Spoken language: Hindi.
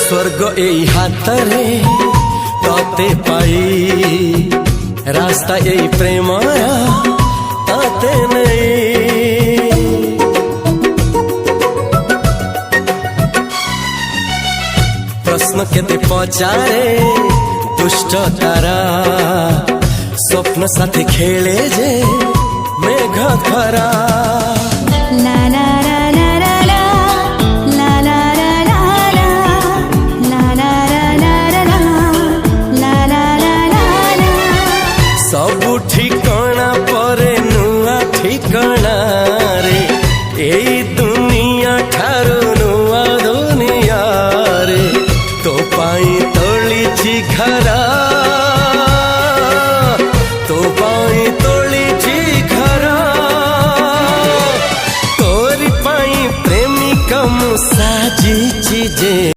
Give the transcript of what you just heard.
स्वर्ग एई हातरे तते पाई रास्ता एई प्रेमाया ताते नहीं। प्रश्न केते पचारे दुष्ट तारा स्वप्न साथी खेले जे मेघ खरा। ला ला ला ला ला ला ला ला ला ला ला ला ला ला। सबु ठिकाना परे नुआ ठिकाना रे एई दुनिया ठारू नुआ दुनिया रे। तो पाई तोलिछि घरा तो पाई तोलिछि घरा तोरी पाई प्रेमिका मु साजिछि जे।